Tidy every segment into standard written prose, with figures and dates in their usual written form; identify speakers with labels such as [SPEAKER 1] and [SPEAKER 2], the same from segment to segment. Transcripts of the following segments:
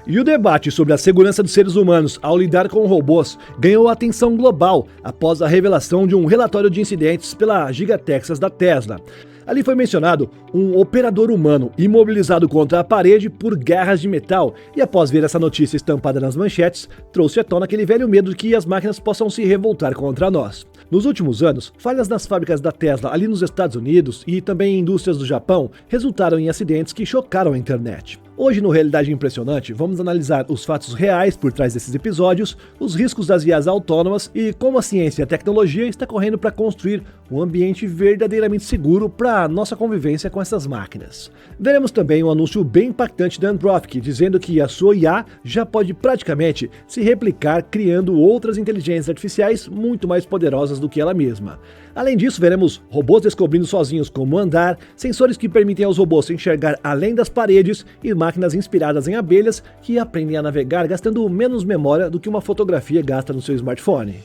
[SPEAKER 1] E o debate sobre a segurança dos seres humanos ao lidar com robôs ganhou atenção global após a revelação de um relatório de incidentes pela Giga Texas da Tesla. Ali foi mencionado um operador humano imobilizado contra a parede por garras de metal e após ver essa notícia estampada nas manchetes, trouxe à tona aquele velho medo de que as máquinas possam se revoltar contra nós. Nos últimos anos, falhas nas fábricas da Tesla ali nos Estados Unidos e também em indústrias do Japão resultaram em acidentes que chocaram a internet. Hoje no Realidade Impressionante, vamos analisar os fatos reais por trás desses episódios, os riscos das IAs autônomas e como a ciência e a tecnologia está correndo para construir um ambiente verdadeiramente seguro para a nossa convivência com essas máquinas. Veremos também um anúncio bem impactante da Anthropic, dizendo que a sua IA já pode praticamente se replicar criando outras inteligências artificiais muito mais poderosas do que ela mesma. Além disso, veremos robôs descobrindo sozinhos como andar, sensores que permitem aos robôs enxergar além das paredes e máquinas inspiradas em abelhas que aprendem a navegar gastando menos memória do que uma fotografia gasta no seu smartphone.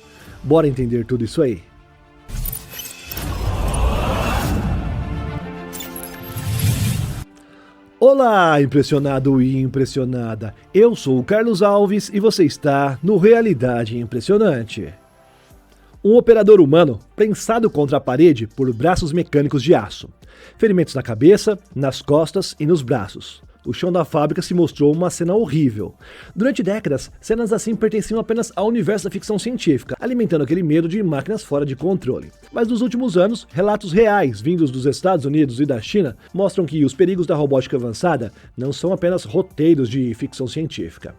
[SPEAKER 1] Bora entender tudo isso aí. Olá, impressionado e impressionada. Eu sou o Carlos Alves e você está no Realidade Impressionante. Um operador humano prensado contra a parede por braços mecânicos de aço. Ferimentos na cabeça, nas costas e nos braços. O chão da fábrica se mostrou uma cena horrível. Durante décadas, cenas assim pertenciam apenas ao universo da ficção científica, alimentando aquele medo de máquinas fora de controle. Mas nos últimos anos, relatos reais vindos dos Estados Unidos e da China mostram que os perigos da robótica avançada não são apenas roteiros de ficção científica.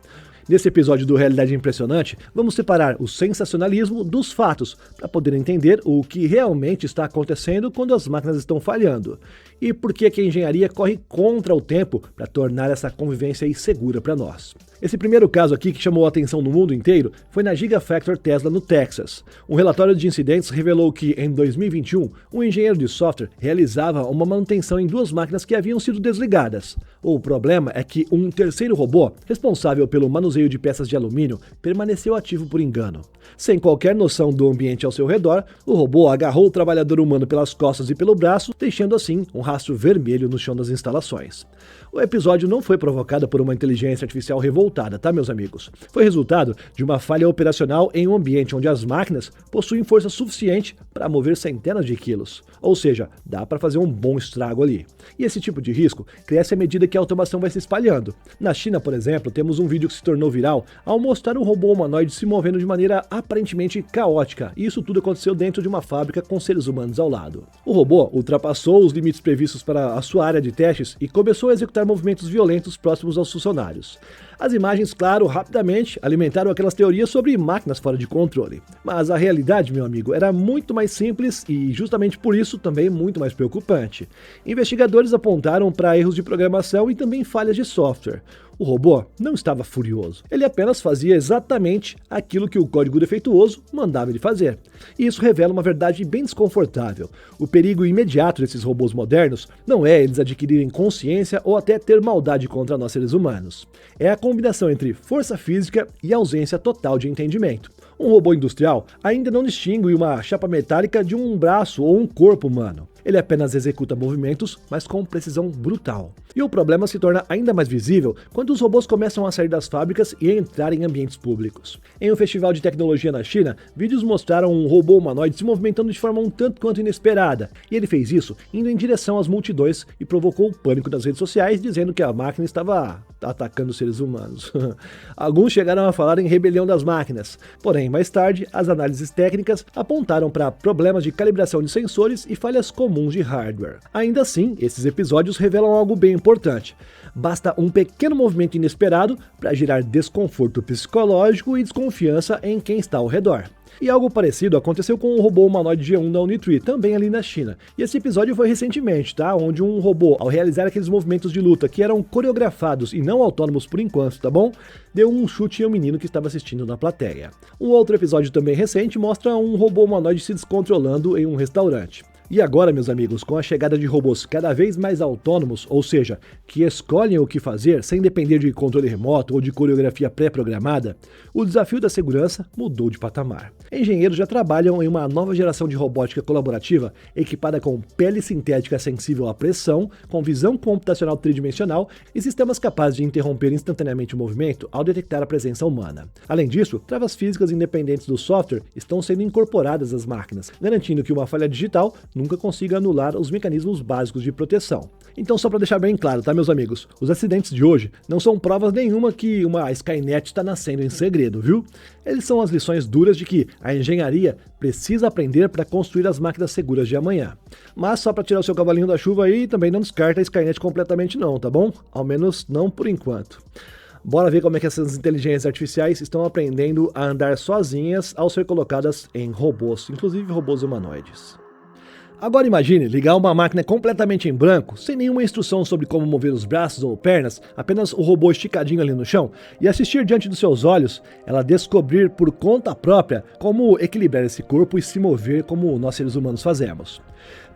[SPEAKER 1] Nesse episódio do Realidade Impressionante, vamos separar o sensacionalismo dos fatos, para poder entender o que realmente está acontecendo quando as máquinas estão falhando, e por que a engenharia corre contra o tempo para tornar essa convivência segura para nós. Esse primeiro caso aqui que chamou a atenção no mundo inteiro foi na Gigafactory Tesla no Texas. Um relatório de incidentes revelou que, em 2021, um engenheiro de software realizava uma manutenção em duas máquinas que haviam sido desligadas. O problema é que um terceiro robô, responsável pelo manuseio de peças de alumínio, permaneceu ativo por engano. Sem qualquer noção do ambiente ao seu redor, o robô agarrou o trabalhador humano pelas costas e pelo braço, deixando assim um rastro vermelho no chão das instalações. O episódio não foi provocado por uma inteligência artificial revoltada, tá, meus amigos? Foi resultado de uma falha operacional em um ambiente onde as máquinas possuem força suficiente para mover centenas de quilos. Ou seja, dá para fazer um bom estrago ali. E esse tipo de risco cresce à medida que a automação vai se espalhando. Na China, por exemplo, temos um vídeo que se tornou viral ao mostrar um robô humanoide se movendo de maneira aparentemente caótica. E isso tudo aconteceu dentro de uma fábrica com seres humanos ao lado. O robô ultrapassou os limites previstos para a sua área de testes e começou a executar movimentos violentos próximos aos funcionários. As imagens, claro, rapidamente alimentaram aquelas teorias sobre máquinas fora de controle. Mas a realidade, meu amigo, era muito mais simples e justamente por isso também muito mais preocupante. Investigadores apontaram para erros de programação e também falhas de software. O robô não estava furioso, ele apenas fazia exatamente aquilo que o código defeituoso mandava ele fazer. E isso revela uma verdade bem desconfortável. O perigo imediato desses robôs modernos não é eles adquirirem consciência ou até ter maldade contra nós seres humanos. É a combinação entre força física e ausência total de entendimento. Um robô industrial ainda não distingue uma chapa metálica de um braço ou um corpo humano. Ele apenas executa movimentos, mas com precisão brutal. E o problema se torna ainda mais visível quando os robôs começam a sair das fábricas e entrar em ambientes públicos. Em um festival de tecnologia na China, vídeos mostraram um robô humanoide se movimentando de forma um tanto quanto inesperada. E ele fez isso indo em direção às multidões e provocou o pânico nas redes sociais, dizendo que a máquina estava atacando seres humanos. Alguns chegaram a falar em rebelião das máquinas. Porém, mais tarde, as análises técnicas apontaram para problemas de calibração de sensores e falhas comuns de hardware. Ainda assim, esses episódios revelam algo bem importante. Basta um pequeno movimento inesperado para gerar desconforto psicológico e desconfiança em quem está ao redor. E algo parecido aconteceu com o robô humanoide G1 da Unitree, também ali na China. E esse episódio foi recentemente, tá? Onde um robô, ao realizar aqueles movimentos de luta que eram coreografados e não autônomos por enquanto, tá bom? Deu um chute em um menino que estava assistindo na plateia. Um outro episódio também recente mostra um robô humanoide se descontrolando em um restaurante. E agora, meus amigos, com a chegada de robôs cada vez mais autônomos, ou seja, que escolhem o que fazer sem depender de controle remoto ou de coreografia pré-programada, o desafio da segurança mudou de patamar. Engenheiros já trabalham em uma nova geração de robótica colaborativa equipada com pele sintética sensível à pressão, com visão computacional tridimensional e sistemas capazes de interromper instantaneamente o movimento ao detectar a presença humana. Além disso, travas físicas independentes do software estão sendo incorporadas às máquinas, garantindo que uma falha digital nunca consiga anular os mecanismos básicos de proteção. Então, só para deixar bem claro, tá, meus amigos? Os acidentes de hoje não são provas nenhuma que uma Skynet está nascendo em segredo, viu? Eles são as lições duras de que a engenharia precisa aprender para construir as máquinas seguras de amanhã. Mas só para tirar o seu cavalinho da chuva aí, também não descarta a Skynet completamente não, tá bom? Ao menos não por enquanto. Bora ver como é que essas inteligências artificiais estão aprendendo a andar sozinhas ao ser colocadas em robôs, inclusive robôs humanoides. Agora imagine ligar uma máquina completamente em branco, sem nenhuma instrução sobre como mover os braços ou pernas, apenas o robô esticadinho ali no chão, e assistir diante dos seus olhos, ela descobrir por conta própria como equilibrar esse corpo e se mover como nós seres humanos fazemos.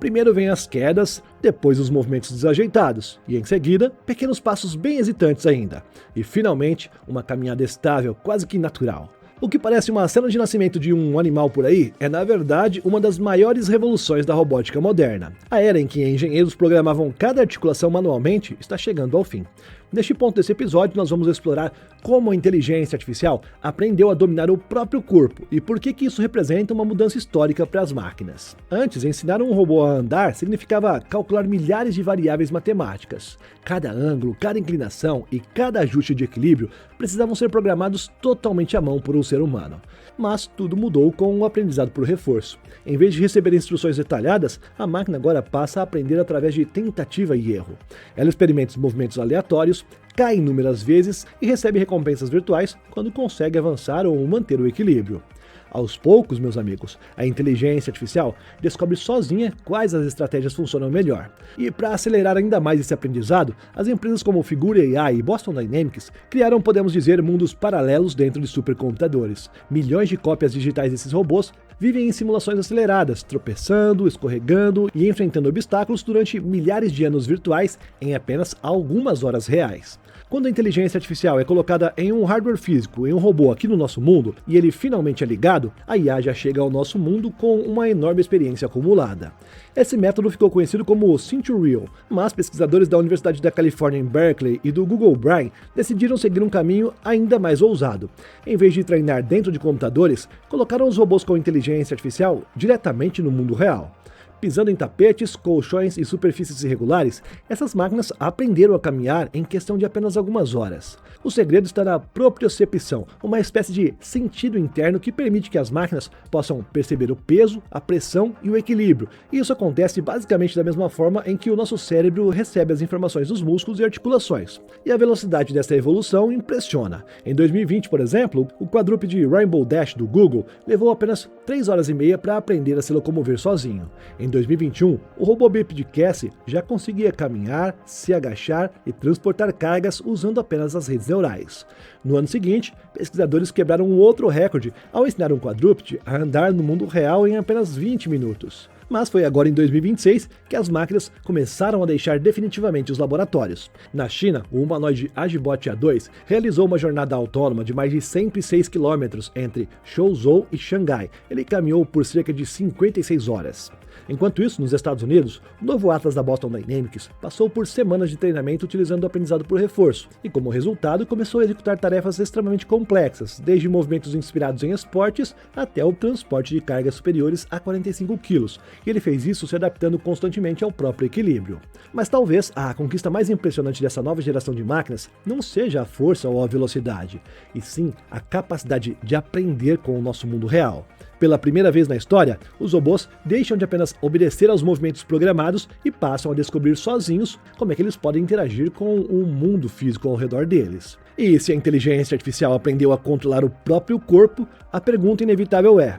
[SPEAKER 1] Primeiro vem as quedas, depois os movimentos desajeitados, e em seguida, pequenos passos bem hesitantes ainda. E finalmente, uma caminhada estável, quase que natural. O que parece uma cena de nascimento de um animal por aí é, na verdade, uma das maiores revoluções da robótica moderna. A era em que engenheiros programavam cada articulação manualmente está chegando ao fim. Neste ponto desse episódio, nós vamos explorar como a inteligência artificial aprendeu a dominar o próprio corpo e por que isso representa uma mudança histórica para as máquinas. Antes, ensinar um robô a andar significava calcular milhares de variáveis matemáticas. Cada ângulo, cada inclinação e cada ajuste de equilíbrio precisavam ser programados totalmente à mão por um ser humano. Mas tudo mudou com o aprendizado por reforço. Em vez de receber instruções detalhadas, a máquina agora passa a aprender através de tentativa e erro. Ela experimenta os movimentos aleatórios, cai inúmeras vezes e recebe recompensas virtuais quando consegue avançar ou manter o equilíbrio. Aos poucos, meus amigos, a inteligência artificial descobre sozinha quais as estratégias funcionam melhor. E para acelerar ainda mais esse aprendizado, as empresas como Figure AI e Boston Dynamics criaram, podemos dizer, mundos paralelos dentro de supercomputadores. Milhões de cópias digitais desses robôs vivem em simulações aceleradas, tropeçando, escorregando e enfrentando obstáculos durante milhares de anos virtuais em apenas algumas horas reais. Quando a inteligência artificial é colocada em um hardware físico, em um robô aqui no nosso mundo, e ele finalmente é ligado, a IA já chega ao nosso mundo com uma enorme experiência acumulada. Esse método ficou conhecido como Centurion, mas pesquisadores da Universidade da Califórnia em Berkeley e do Google Brain decidiram seguir um caminho ainda mais ousado. Em vez de treinar dentro de computadores, colocaram os robôs com inteligência artificial diretamente no mundo real. Pisando em tapetes, colchões e superfícies irregulares, essas máquinas aprenderam a caminhar em questão de apenas algumas horas. O segredo está na propriocepção, uma espécie de sentido interno que permite que as máquinas possam perceber o peso, a pressão e o equilíbrio. E isso acontece basicamente da mesma forma em que o nosso cérebro recebe as informações dos músculos e articulações. E a velocidade dessa evolução impressiona. Em 2020, por exemplo, o quadrúpede Rainbow Dash do Google levou apenas 3 horas e meia para aprender a se locomover sozinho. Em 2021, o robô bípede Cassie já conseguia caminhar, se agachar e transportar cargas usando apenas as redes neurais. No ano seguinte, pesquisadores quebraram um outro recorde ao ensinar um quadrúpede a andar no mundo real em apenas 20 minutos. Mas foi agora em 2026 que as máquinas começaram a deixar definitivamente os laboratórios. Na China, o humanoide Agibot A2 realizou uma jornada autônoma de mais de 106 km entre Zhou e Xangai. Ele caminhou por cerca de 56 horas. Enquanto isso, nos Estados Unidos, o novo Atlas da Boston Dynamics passou por semanas de treinamento utilizando o aprendizado por reforço, e como resultado começou a executar tarefas extremamente complexas, desde movimentos inspirados em esportes até o transporte de cargas superiores a 45 kg, e ele fez isso se adaptando constantemente ao próprio equilíbrio. Mas talvez a conquista mais impressionante dessa nova geração de máquinas não seja a força ou a velocidade, e sim a capacidade de aprender com o nosso mundo real. Pela primeira vez na história, os robôs deixam de apenas obedecer aos movimentos programados e passam a descobrir sozinhos como é que eles podem interagir com o mundo físico ao redor deles. E se a inteligência artificial aprendeu a controlar o próprio corpo, a pergunta inevitável é: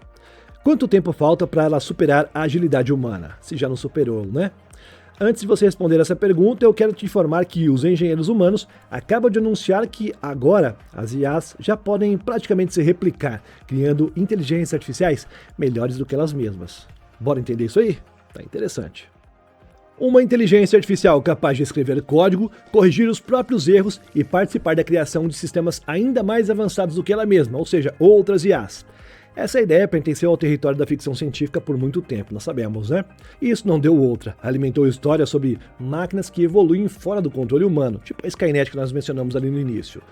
[SPEAKER 1] quanto tempo falta para ela superar a agilidade humana? Se já não superou, né? Antes de você responder essa pergunta, eu quero te informar que os engenheiros humanos acabam de anunciar que agora as IAs já podem praticamente se replicar, criando inteligências artificiais melhores do que elas mesmas. Bora entender isso aí? Tá interessante. Uma inteligência artificial capaz de escrever código, corrigir os próprios erros e participar da criação de sistemas ainda mais avançados do que ela mesma, ou seja, outras IAs. Essa ideia pertenceu ao território da ficção científica por muito tempo, nós sabemos, né? E isso não deu outra. Alimentou histórias sobre máquinas que evoluem fora do controle humano, tipo a Skynet que nós mencionamos ali no início.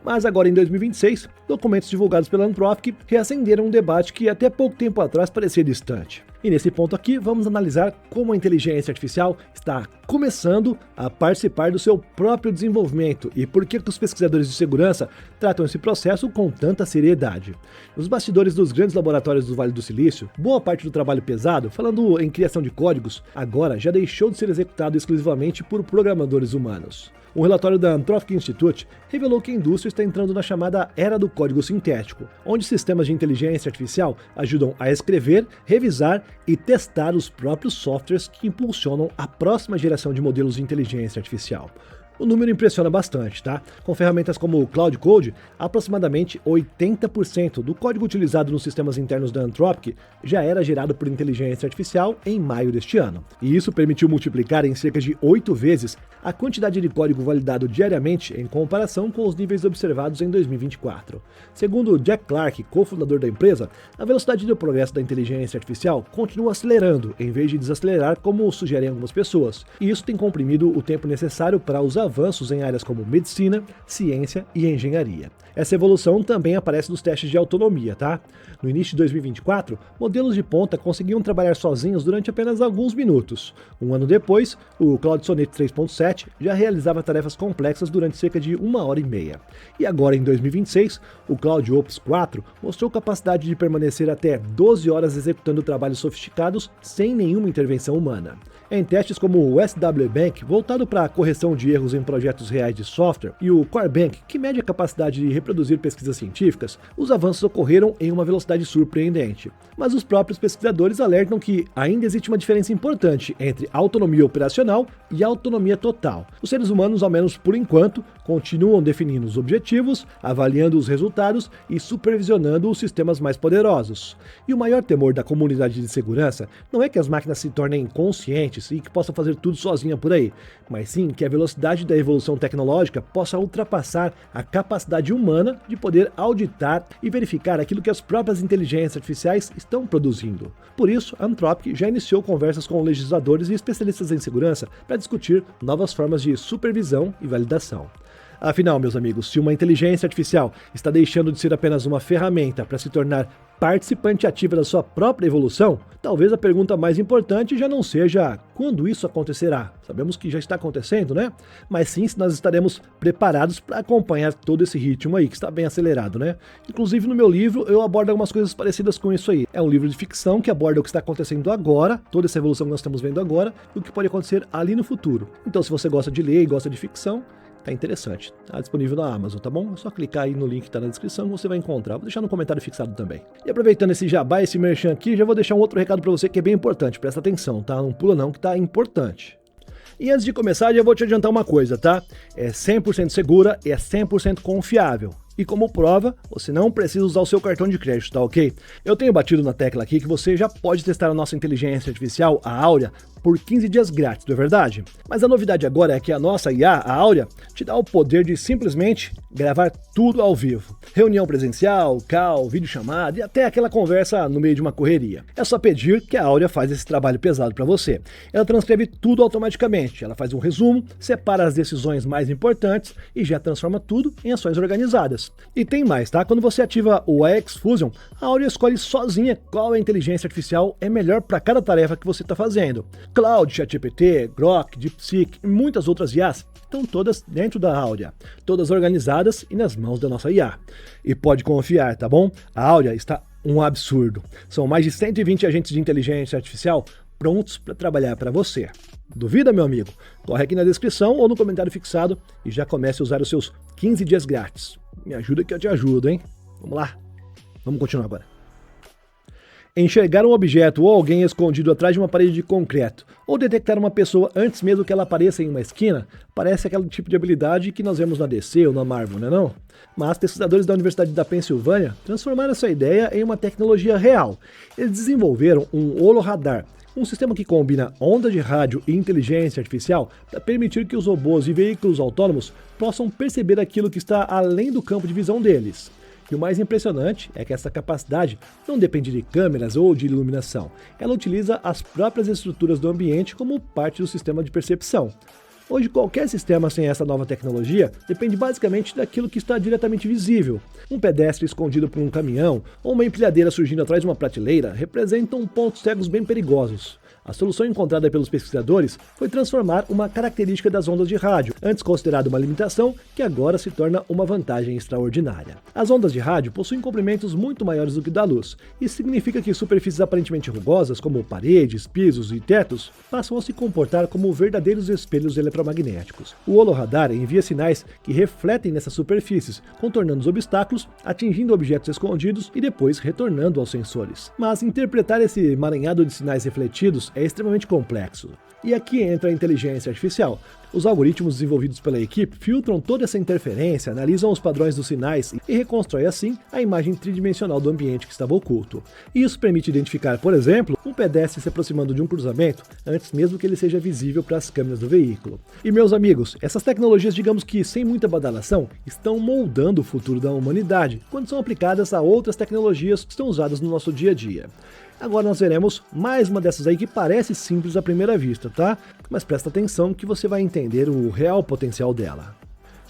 [SPEAKER 1] Mas agora em 2026, documentos divulgados pela Anthropic reacenderam um debate que até pouco tempo atrás parecia distante. E nesse ponto aqui, vamos analisar como a inteligência artificial está começando a participar do seu próprio desenvolvimento e por que os pesquisadores de segurança tratam esse processo com tanta seriedade. Nos bastidores dos grandes laboratórios do Vale do Silício, boa parte do trabalho pesado, falando em criação de códigos, agora já deixou de ser executado exclusivamente por programadores humanos. Um relatório da Anthropic Institute revelou que a indústria está entrando na chamada era do código sintético, onde sistemas de inteligência artificial ajudam a escrever, revisar e testar os próprios softwares que impulsionam a próxima geração de modelos de inteligência artificial. O número impressiona bastante, tá? Com ferramentas como o Cloud Code, aproximadamente 80% do código utilizado nos sistemas internos da Anthropic já era gerado por inteligência artificial em maio deste ano. E isso permitiu multiplicar em cerca de 8 vezes a quantidade de código validado diariamente em comparação com os níveis observados em 2024. Segundo Jack Clark, cofundador da empresa, a velocidade do progresso da inteligência artificial continua acelerando, em vez de desacelerar como sugerem algumas pessoas. E isso tem comprimido o tempo necessário para os avanços em áreas como medicina, ciência e engenharia. Essa evolução também aparece nos testes de autonomia, tá? No início de 2024, modelos de ponta conseguiam trabalhar sozinhos durante apenas alguns minutos. Um ano depois, o Claude Sonnet 3.7 já realizava tarefas complexas durante cerca de 1h30. E agora, em 2026, o Claude Opus 4 mostrou capacidade de permanecer até 12 horas executando trabalhos sofisticados sem nenhuma intervenção humana. Em testes como o SW Bank, voltado para a correção de erros em projetos reais de software, e o Core Bank, que mede a capacidade de reproduzir pesquisas científicas, os avanços ocorreram em uma velocidade surpreendente. Mas os próprios pesquisadores alertam que ainda existe uma diferença importante entre autonomia operacional e autonomia total. Os seres humanos, ao menos por enquanto, continuam definindo os objetivos, avaliando os resultados e supervisionando os sistemas mais poderosos. E o maior temor da comunidade de segurança não é que as máquinas se tornem conscientes e que possam fazer tudo sozinha por aí, mas sim que a velocidade da evolução tecnológica possa ultrapassar a capacidade humana de poder auditar e verificar aquilo que as próprias inteligências artificiais estão produzindo. Por isso, a Anthropic já iniciou conversas com legisladores e especialistas em segurança para discutir novas formas de supervisão e validação. Afinal, meus amigos, se uma inteligência artificial está deixando de ser apenas uma ferramenta para se tornar participante ativa da sua própria evolução, talvez a pergunta mais importante já não seja quando isso acontecerá. Sabemos que já está acontecendo, né? Mas sim se nós estaremos preparados para acompanhar todo esse ritmo aí, que está bem acelerado, né? Inclusive no meu livro eu abordo algumas coisas parecidas com isso aí. É um livro de ficção que aborda o que está acontecendo agora, toda essa evolução que nós estamos vendo agora, e o que pode acontecer ali no futuro. Então se você gosta de ler e gosta de ficção, tá interessante. Tá disponível na Amazon, tá bom? É só clicar aí no link que tá na descrição que você vai encontrar. Vou deixar no comentário fixado também. E aproveitando esse jabá, esse merchan aqui, já vou deixar um outro recado pra você que é bem importante. Presta atenção, tá? Não pula não, que tá importante. E antes de começar, já vou te adiantar uma coisa, tá? É 100% segura e é 100% confiável. E como prova, você não precisa usar o seu cartão de crédito, tá ok? Eu tenho batido na tecla aqui que você já pode testar a nossa inteligência artificial, a Áurea, por 15 dias grátis, não é verdade? Mas a novidade agora é que a nossa IA, a Áurea, te dá o poder de simplesmente gravar tudo ao vivo. Reunião presencial, call, videochamada e até aquela conversa no meio de uma correria. É só pedir que a Áurea faz esse trabalho pesado para você. Ela transcreve tudo automaticamente, ela faz um resumo, separa as decisões mais importantes e já transforma tudo em ações organizadas. E tem mais, tá? Quando você ativa o AX Fusion, a Áurea escolhe sozinha qual a inteligência artificial é melhor para cada tarefa que você está fazendo. Cloud, ChatGPT, Grok, DeepSeek e muitas outras IAs estão todas dentro da Áurea, todas organizadas e nas mãos da nossa IA. E pode confiar, tá bom? A Áurea está um absurdo. São mais de 120 agentes de inteligência artificial prontos para trabalhar para você. Duvida, meu amigo? Corre aqui na descrição ou no comentário fixado e já comece a usar os seus 15 dias grátis. Me ajuda que eu te ajudo, hein? Vamos lá. Vamos continuar agora. Enxergar um objeto ou alguém escondido atrás de uma parede de concreto, ou detectar uma pessoa antes mesmo que ela apareça em uma esquina, parece aquele tipo de habilidade que nós vemos na DC ou na Marvel, não é não? Mas pesquisadores da Universidade da Pensilvânia transformaram essa ideia em uma tecnologia real. Eles desenvolveram um holoradar, Um sistema que combina onda de rádio e inteligência artificial para permitir que os robôs e veículos autônomos possam perceber aquilo que está além do campo de visão deles. E o mais impressionante é que essa capacidade não depende de câmeras ou de iluminação. Ela utiliza as próprias estruturas do ambiente como parte do sistema de percepção. Hoje, qualquer sistema sem essa nova tecnologia depende basicamente daquilo que está diretamente visível. Um pedestre escondido por um caminhão ou uma empilhadeira surgindo atrás de uma prateleira representam pontos cegos bem perigosos. A solução encontrada pelos pesquisadores foi transformar uma característica das ondas de rádio, antes considerada uma limitação, que agora se torna uma vantagem extraordinária. As ondas de rádio possuem comprimentos muito maiores do que o da luz. Isso significa que superfícies aparentemente rugosas, como paredes, pisos e tetos, passam a se comportar como verdadeiros espelhos eletromagnéticos. O holoradar envia sinais que refletem nessas superfícies, contornando os obstáculos, atingindo objetos escondidos e depois retornando aos sensores. Mas interpretar esse emaranhado de sinais refletidos é extremamente complexo. E aqui entra a inteligência artificial. Os algoritmos desenvolvidos pela equipe filtram toda essa interferência, analisam os padrões dos sinais e reconstrói assim a imagem tridimensional do ambiente que estava oculto. E isso permite identificar, por exemplo, um pedestre se aproximando de um cruzamento antes mesmo que ele seja visível para as câmeras do veículo. E meus amigos, essas tecnologias, digamos que sem muita badalação, estão moldando o futuro da humanidade quando são aplicadas a outras tecnologias que estão usadas no nosso dia a dia. Agora nós veremos mais uma dessas aí que parece simples à primeira vista, tá? Mas presta atenção que você vai entender o real potencial dela.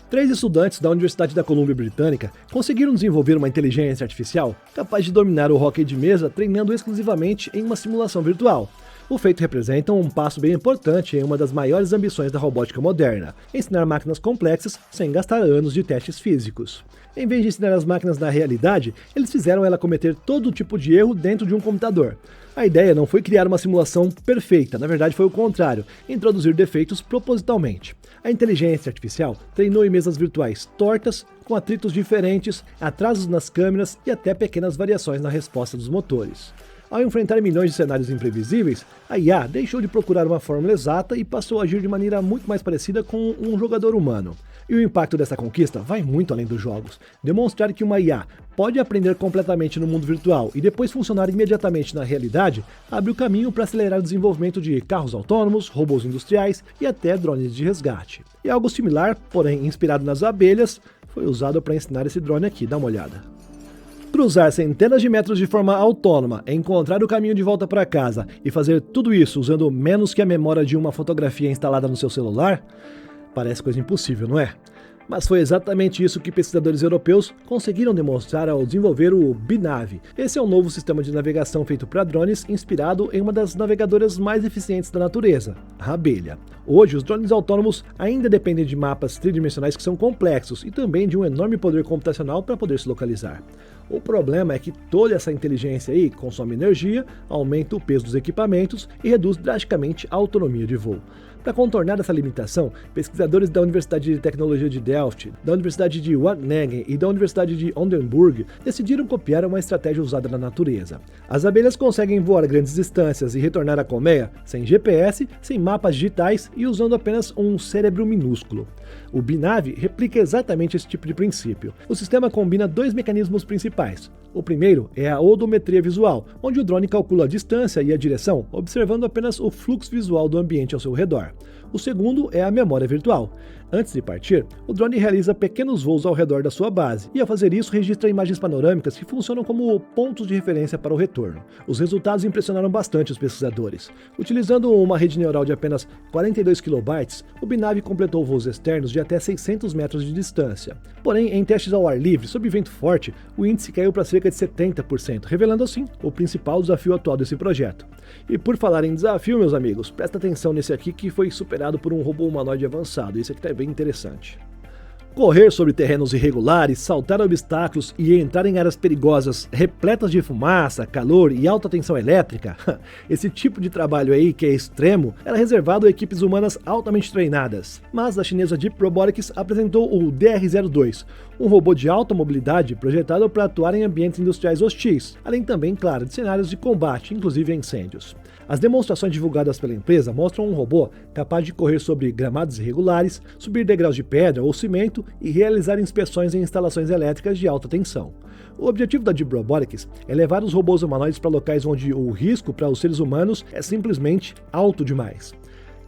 [SPEAKER 1] 3 estudantes da Universidade da Colômbia Britânica conseguiram desenvolver uma inteligência artificial capaz de dominar o hóquei de mesa treinando exclusivamente em uma simulação virtual. O feito representa um passo bem importante em uma das maiores ambições da robótica moderna: ensinar máquinas complexas sem gastar anos de testes físicos. Em vez de ensinar as máquinas na realidade, eles fizeram ela cometer todo tipo de erro dentro de um computador. A ideia não foi criar uma simulação perfeita, na verdade foi o contrário, introduzir defeitos propositalmente. A inteligência artificial treinou em mesas virtuais tortas, com atritos diferentes, atrasos nas câmeras e até pequenas variações na resposta dos motores. Ao enfrentar milhões de cenários imprevisíveis, a IA deixou de procurar uma fórmula exata e passou a agir de maneira muito mais parecida com um jogador humano. E o impacto dessa conquista vai muito além dos jogos. Demonstrar que uma IA pode aprender completamente no mundo virtual e depois funcionar imediatamente na realidade abre o caminho para acelerar o desenvolvimento de carros autônomos, robôs industriais e até drones de resgate. E algo similar, porém inspirado nas abelhas, foi usado para ensinar esse drone aqui, dá uma olhada. Cruzar centenas de metros de forma autônoma, encontrar o caminho de volta para casa e fazer tudo isso usando menos que a memória de uma fotografia instalada no seu celular? Parece coisa impossível, não é? Mas foi exatamente isso que pesquisadores europeus conseguiram demonstrar ao desenvolver o Binavi. Esse é um novo sistema de navegação feito para drones inspirado em uma das navegadoras mais eficientes da natureza, a abelha. Hoje, os drones autônomos ainda dependem de mapas tridimensionais que são complexos e também de um enorme poder computacional para poder se localizar. O problema é que toda essa inteligência aí consome energia, aumenta o peso dos equipamentos e reduz drasticamente a autonomia de voo. Para contornar essa limitação, pesquisadores da Universidade de Tecnologia de Delft, da Universidade de Wageningen e da Universidade de Oldenburg decidiram copiar uma estratégia usada na natureza. As abelhas conseguem voar grandes distâncias e retornar à colmeia sem GPS, sem mapas digitais e usando apenas um cérebro minúsculo. O Binavi replica exatamente esse tipo de princípio. O sistema combina 2 mecanismos principais. O primeiro é a odometria visual, onde o drone calcula a distância e a direção, observando apenas o fluxo visual do ambiente ao seu redor. O segundo é a memória virtual. Antes de partir, o drone realiza pequenos voos ao redor da sua base e, ao fazer isso, registra imagens panorâmicas que funcionam como pontos de referência para o retorno. Os resultados impressionaram bastante os pesquisadores. Utilizando uma rede neural de apenas 42 kB, o Binavi completou voos externos de até 600 metros de distância. Porém, em testes ao ar livre, sob vento forte, o índice caiu para cerca de 70%, revelando assim o principal desafio atual desse projeto. E por falar em desafio, meus amigos, presta atenção nesse aqui que foi superado por um robô humanoide avançado. Esse aqui tá bem interessante. Correr sobre terrenos irregulares, saltar obstáculos e entrar em áreas perigosas repletas de fumaça, calor e alta tensão elétrica, esse tipo de trabalho aí que é extremo era reservado a equipes humanas altamente treinadas. Mas a chinesa Deep Robotics apresentou o DR-02, um robô de alta mobilidade projetado para atuar em ambientes industriais hostis, além também, claro, de cenários de combate, inclusive a incêndios. As demonstrações divulgadas pela empresa mostram um robô capaz de correr sobre gramados irregulares, subir degraus de pedra ou cimento e realizar inspeções em instalações elétricas de alta tensão. O objetivo da Deep Robotics é levar os robôs humanoides para locais onde o risco para os seres humanos é simplesmente alto demais.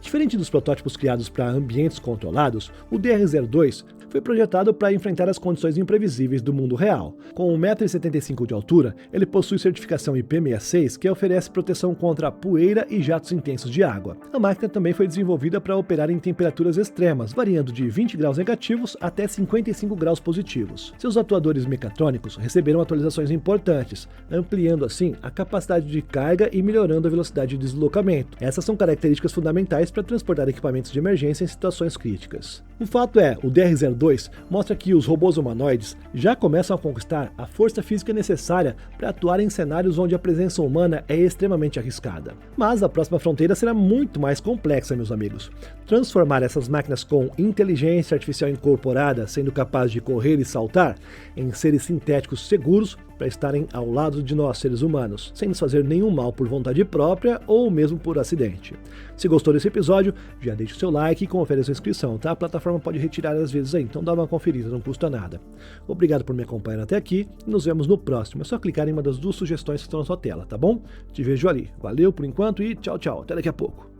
[SPEAKER 1] Diferente dos protótipos criados para ambientes controlados, o DR-02 foi projetado para enfrentar as condições imprevisíveis do mundo real. Com 1,75 m de altura, ele possui certificação IP66 que oferece proteção contra poeira e jatos intensos de água. A máquina também foi desenvolvida para operar em temperaturas extremas, variando de 20 graus negativos até 55 graus positivos. Seus atuadores mecatrônicos receberam atualizações importantes, ampliando assim a capacidade de carga e melhorando a velocidade de deslocamento. Essas são características fundamentais para transportar equipamentos de emergência em situações críticas. O fato é, o DR-02 mostra que os robôs humanoides já começam a conquistar a força física necessária para atuar em cenários onde a presença humana é extremamente arriscada. Mas a próxima fronteira será muito mais complexa, meus amigos. Transformar essas máquinas com inteligência artificial incorporada, sendo capazes de correr e saltar, em seres sintéticos seguros para estarem ao lado de nós, seres humanos, sem nos fazer nenhum mal por vontade própria ou mesmo por acidente. Se gostou desse episódio, já deixa o seu like e confere a sua inscrição, tá? A plataforma pode retirar às vezes aí, então dá uma conferida, não custa nada. Obrigado por me acompanhar até aqui e nos vemos no próximo. É só clicar em uma das duas sugestões que estão na sua tela, tá bom? Te vejo ali. Valeu por enquanto e tchau, tchau. Até daqui a pouco.